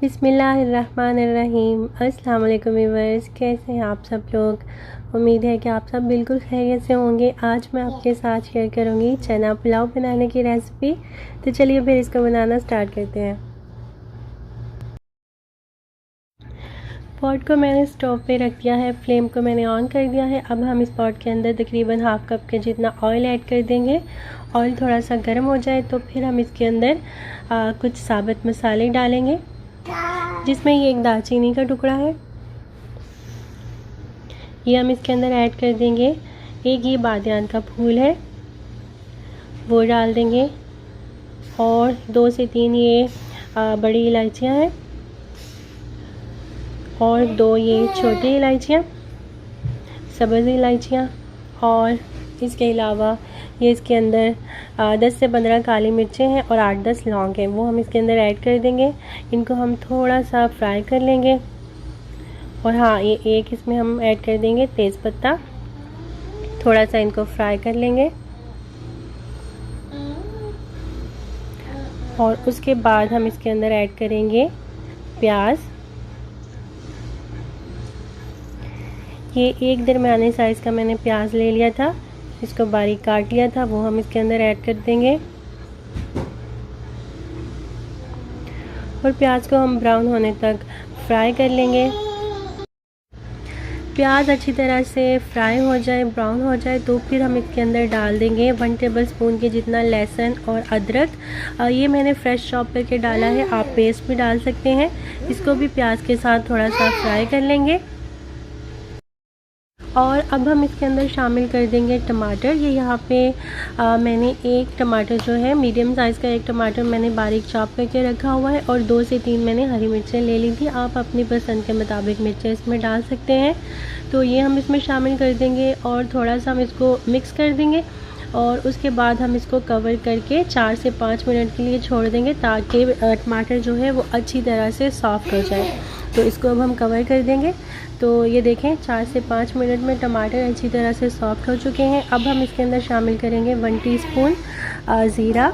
बिस्मिल्लाहिर्रहमानिर्रहीम। अस्सलाम वालेकुम व्यूअर्स, कैसे हैं आप सब लोग। उम्मीद है कि आप सब बिल्कुल खैरियत से होंगे। आज मैं आपके साथ शेयर करूंगी चना पुलाव बनाने की रेसिपी। तो चलिए फिर इसको बनाना स्टार्ट करते हैं। पॉट को मैंने स्टोव पे रख दिया है, फ्लेम को मैंने ऑन कर दिया है। अब हम इस पॉट के अंदर तकरीबन हाफ़ कप के जितना ऑयल ऐड कर देंगे। ऑयल थोड़ा सा गर्म हो जाए तो फिर हम इसके अंदर कुछ साबुत मसाले डालेंगे, जिसमें ये एक दालचीनी का टुकड़ा है, ये हम इसके अंदर ऐड कर देंगे। एक ये बादियान का फूल है, वो डाल देंगे। और 2 से 3 ये बड़ी इलायचियाँ हैं और 2 ये छोटी इलायचियाँ, सब्ज़ इलायचियाँ। और इसके अलावा ये इसके अंदर 10 से 15 काली मिर्चें हैं और 8-10 लौंग हैं, वो हम इसके अंदर ऐड कर देंगे। इनको हम थोड़ा सा फ्राई कर लेंगे। और हाँ, ये एक इसमें हम ऐड कर देंगे तेज़पत्ता, थोड़ा सा इनको फ्राई कर लेंगे। और उसके बाद हम इसके अंदर ऐड करेंगे प्याज। ये एक दरमियाने साइज़ का मैंने प्याज ले लिया था, इसको बारीक काट लिया था, वो हम इसके अंदर ऐड कर देंगे। और प्याज को हम ब्राउन होने तक फ्राई कर लेंगे। प्याज अच्छी तरह से फ्राई हो जाए, ब्राउन हो जाए, तो फिर हम इसके अंदर डाल देंगे 1 टेबलस्पून के जितना लहसुन और अदरक। ये मैंने फ्रेश चॉप करके डाला है, आप पेस्ट भी डाल सकते हैं। इसको भी प्याज के साथ थोड़ा सा फ्राई कर लेंगे। और अब हम इसके अंदर शामिल कर देंगे टमाटर। ये यहाँ पे मैंने एक टमाटर जो है मीडियम साइज़ का, एक टमाटर मैंने बारीक चॉप करके रखा हुआ है। और 2 से 3 मैंने हरी मिर्चें ले ली थी, आप अपनी पसंद के मुताबिक मिर्चें इसमें डाल सकते हैं। तो ये हम इसमें शामिल कर देंगे और थोड़ा सा हम इसको मिक्स कर देंगे। और उसके बाद हम इसको कवर करके 4 से 5 मिनट के लिए छोड़ देंगे, ताकि टमाटर जो है वो अच्छी तरह से सॉफ्ट हो जाए। तो इसको अब हम कवर कर देंगे। तो ये देखें, 4 से 5 मिनट में टमाटर अच्छी तरह से सॉफ्ट हो चुके हैं। अब हम इसके अंदर शामिल करेंगे 1 टीस्पून ज़ीरा,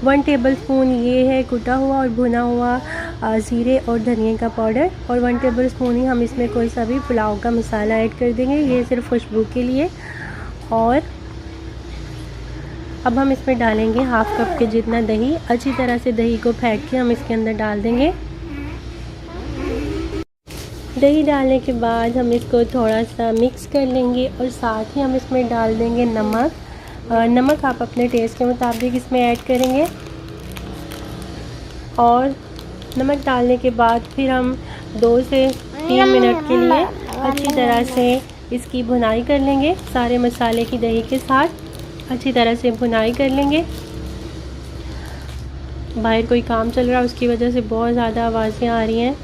1 टेबलस्पून ये है कुटा हुआ और भुना हुआ ज़ीरे और धनिया का पाउडर। और 1 टेबलस्पून ही हम इसमें कोई सा भी पुलाव का मसाला ऐड कर देंगे, ये सिर्फ खुशबू के लिए। और अब हम इसमें डालेंगे हाफ़ कप के जितना दही। अच्छी तरह से दही को फेंट के हम इसके अंदर डाल देंगे। दही डालने के बाद हम इसको थोड़ा सा मिक्स कर लेंगे और साथ ही हम इसमें डाल देंगे नमक। नमक आप अपने टेस्ट के मुताबिक इसमें ऐड करेंगे। और नमक डालने के बाद फिर हम 2 से 3 मिनट के लिए अच्छी तरह से इसकी भुनाई कर लेंगे। सारे मसाले की दही के साथ अच्छी तरह से भुनाई कर लेंगे। बाहर कोई काम चल रहा है, उसकी वजह से बहुत ज़्यादा आवाज़ें आ रही हैं,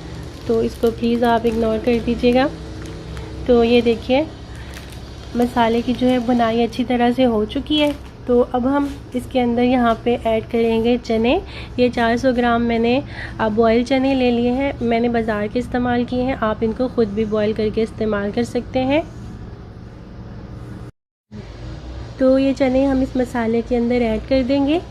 तो इसको प्लीज़ आप इग्नोर कर दीजिएगा। तो ये देखिए, मसाले की जो है भुनाई अच्छी तरह से हो चुकी है। तो अब हम इसके अंदर यहाँ पे ऐड करेंगे चने। ये 400 ग्राम मैंने बॉयल चने ले लिए हैं, मैंने बाज़ार के इस्तेमाल किए हैं, आप इनको ख़ुद भी बॉयल करके इस्तेमाल कर सकते हैं। तो ये चने हम इस मसाले के अंदर ऐड कर देंगे,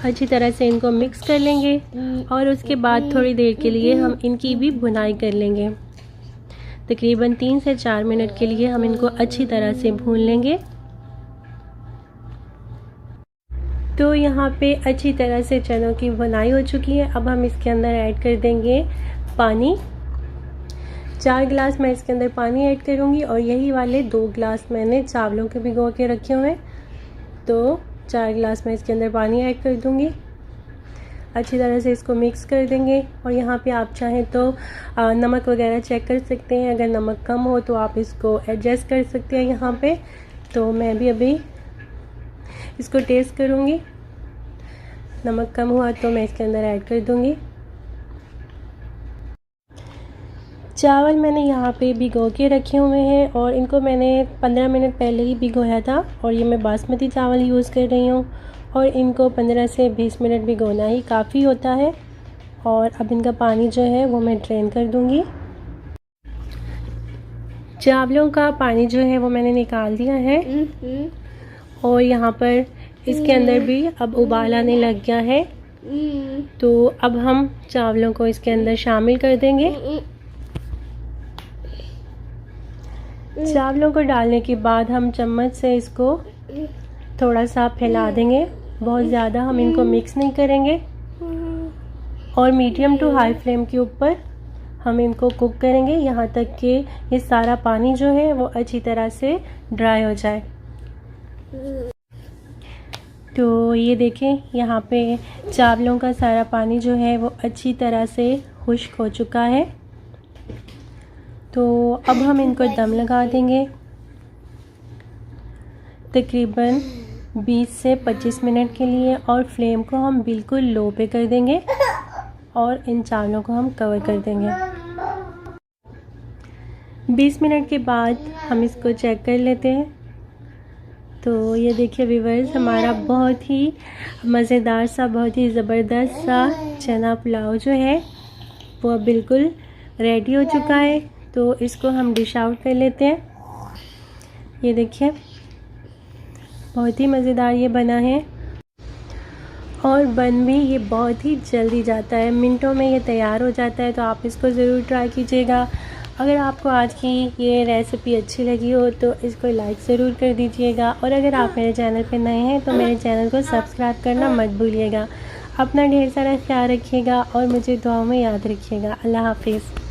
अच्छी तरह से इनको मिक्स कर लेंगे। और उसके बाद थोड़ी देर के लिए हम इनकी भी भुनाई कर लेंगे। तकरीबन 3 से 4 मिनट के लिए हम इनको अच्छी तरह से भून लेंगे। तो यहाँ पे अच्छी तरह से चनों की भुनाई हो चुकी है। अब हम इसके अंदर ऐड कर देंगे पानी। 4 गिलास मैं इसके अंदर पानी ऐड करूँगी और यही वाले 2 गिलास मैंने चावलों के भिगो के रखे हुए हैं। तो 4 गिलास मैं इसके अंदर पानी ऐड कर दूँगी। अच्छी तरह से इसको मिक्स कर देंगे। और यहाँ पे आप चाहें तो नमक वगैरह चेक कर सकते हैं, अगर नमक कम हो तो आप इसको एडजस्ट कर सकते हैं यहाँ पे। तो मैं भी अभी इसको टेस्ट करूँगी, नमक कम हुआ तो मैं इसके अंदर ऐड कर दूँगी। चावल मैंने यहाँ पे भिगो के रखे हुए हैं और इनको मैंने 15 मिनट पहले ही भिगोया था। और ये मैं बासमती चावल यूज़ कर रही हूँ और इनको 15 से 20 मिनट भिगोना ही काफ़ी होता है। और अब इनका पानी जो है वो मैं ड्रेन कर दूँगी। चावलों का पानी जो है वो मैंने निकाल दिया है। और यहाँ पर इसके अंदर भी अब उबाल आने लग गया है। तो अब हम चावलों को इसके अंदर शामिल कर देंगे। चावलों को डालने के बाद हम चम्मच से इसको थोड़ा सा फैला देंगे, बहुत ज़्यादा हम इनको मिक्स नहीं करेंगे, और मीडियम टू हाई फ्लेम के ऊपर हम इनको कुक करेंगे यहाँ तक कि ये सारा पानी जो है वो अच्छी तरह से ड्राई हो जाए। तो ये देखें, यहाँ पे चावलों का सारा पानी जो है वो अच्छी तरह से खुश्क हो चुका है। तो अब हम इनको दम लगा देंगे तकरीबन 20 से 25 मिनट के लिए, और फ्लेम को हम बिल्कुल लो पे कर देंगे और इन चावलों को हम कवर कर देंगे। 20 मिनट के बाद हम इसको चेक कर लेते हैं। तो ये देखिए व्यूअर्स, हमारा बहुत ही मज़ेदार सा, बहुत ही ज़बरदस्त सा चना पुलाव जो है वो अब बिल्कुल रेडी हो चुका है। तो इसको हम डिश आउट कर लेते हैं। ये देखिए बहुत ही मज़ेदार ये बना है, और बन भी ये बहुत ही जल्दी जाता है, मिनटों में ये तैयार हो जाता है। तो आप इसको ज़रूर ट्राई कीजिएगा। अगर आपको आज की ये रेसिपी अच्छी लगी हो तो इसको लाइक ज़रूर कर दीजिएगा, और अगर आप मेरे चैनल पे नए हैं तो मेरे चैनल को सब्सक्राइब करना मत भूलिएगा। अपना ढेर सारा ख्याल रखिएगा और मुझे दुआओं में याद रखिएगा। अल्लाह हाफिज़।